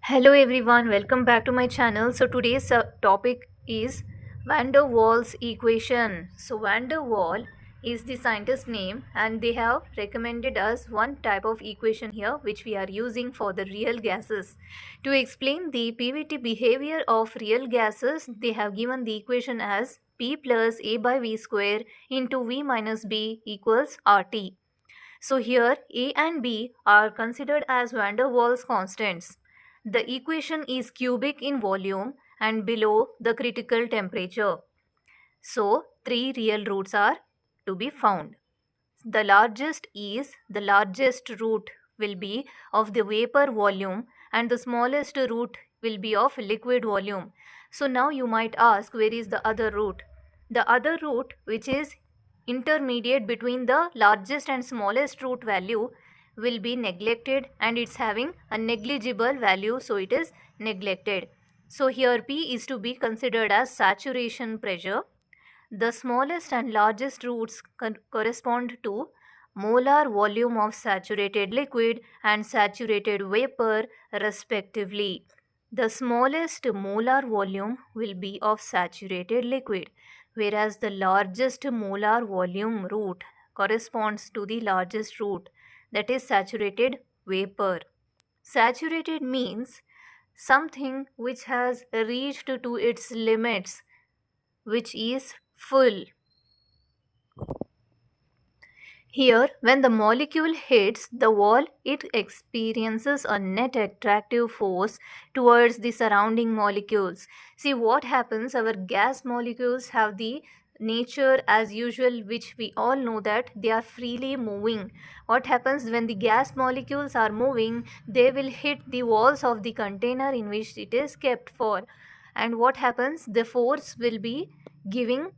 Hello everyone, welcome back to my channel. So today's topic is Van der Waals equation. So Van der Waal is the scientist name and they have recommended us one type of equation here which we are using for the real gases. To explain the PVT behavior of real gases, they have given the equation as P plus A by V square into V minus B equals RT. So here A and B are considered as van der Waals constants. The equation is cubic in volume and below the critical temperature. So three real roots are to be found. The largest root will be of the vapor volume and the smallest root will be of liquid volume. So now you might ask, where is the other root? The other root, which is intermediate between the largest and smallest root value, will be neglected and it's having a negligible value, so it is neglected. So here P is to be considered as saturation pressure. The smallest and largest roots correspond to molar volume of saturated liquid and saturated vapor respectively. The smallest molar volume will be of saturated liquid, whereas the largest molar volume root corresponds to the largest root, that is saturated vapor. Saturated means something which has reached to its limits, which is full. Here, when the molecule hits the wall, it experiences a net attractive force towards the surrounding molecules. See what happens, our gas molecules have the nature as usual, which we all know that they are freely moving. What happens when the gas molecules are moving, they will hit the walls of the container in which it is kept for. And what happens, the force will be giving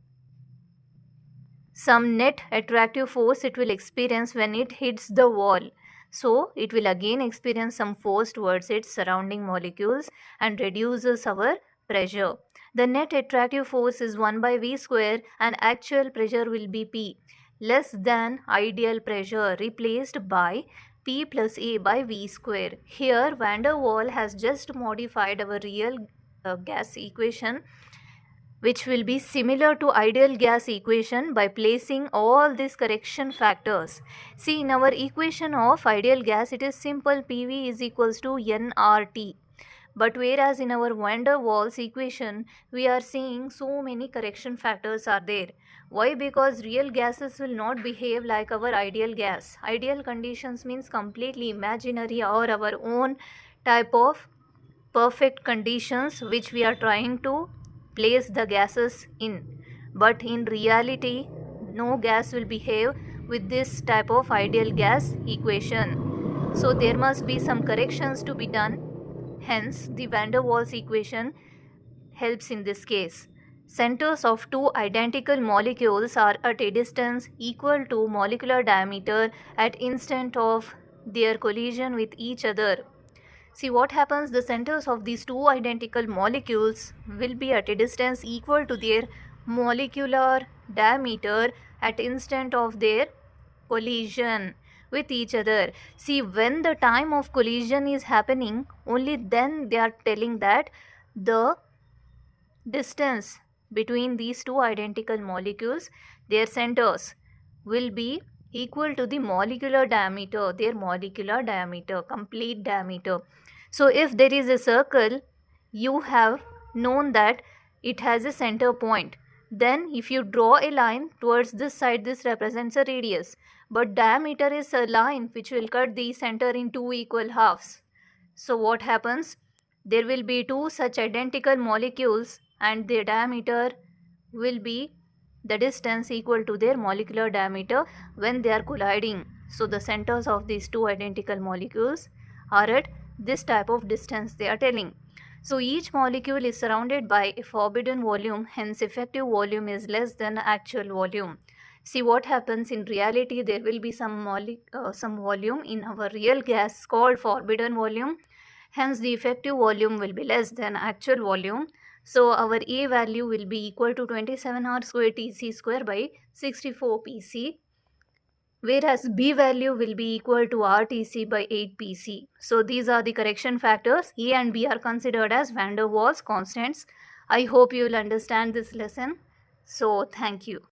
some net attractive force it will experience when it hits the wall. So it will again experience some force towards its surrounding molecules and reduces our pressure. The net attractive force is 1 by V square and actual pressure will be P, less than ideal pressure, replaced by P plus A by V square. Here Van der Waal has just modified our real gas equation, which will be similar to ideal gas equation by placing all these correction factors. See, in our equation of ideal gas, it is simple, PV is equals to nRT. But whereas in our van der Waals equation, we are seeing so many correction factors are there. Why? Because real gases will not behave like our ideal gas. Ideal conditions means completely imaginary or our own type of perfect conditions which we are trying to place the gases in. But in reality, no gas will behave with this type of ideal gas equation. So there must be some corrections to be done. Hence, the van der Waals equation helps in this case. Centers of two identical molecules are at a distance equal to molecular diameter at instant of their collision with each other. See what happens, the centers of these two identical molecules will be at a distance equal to their molecular diameter at instant of their collision with each other. See, when the time of collision is happening, only then they are telling that the distance between these two identical molecules, their centers, will be equal to the molecular diameter, their molecular diameter, complete diameter. So if there is a circle, you have known that it has a center point. Then if you draw a line towards this side, this represents a radius. But diameter is a line which will cut the center in two equal halves. So what happens? There will be two such identical molecules and their diameter will be the distance equal to their molecular diameter when they are colliding. So the centers of these two identical molecules are at this type of distance they are telling. So each molecule is surrounded by a forbidden volume, hence effective volume is less than actual volume. See what happens in reality, there will be some volume in our real gas called forbidden volume, hence the effective volume will be less than actual volume. So our A value will be equal to 27 R square Tc square by 64 Pc. whereas B value will be equal to RTC by 8PC. So these are the correction factors. A and B are considered as van der Waals constants. I hope you will understand this lesson. So thank you.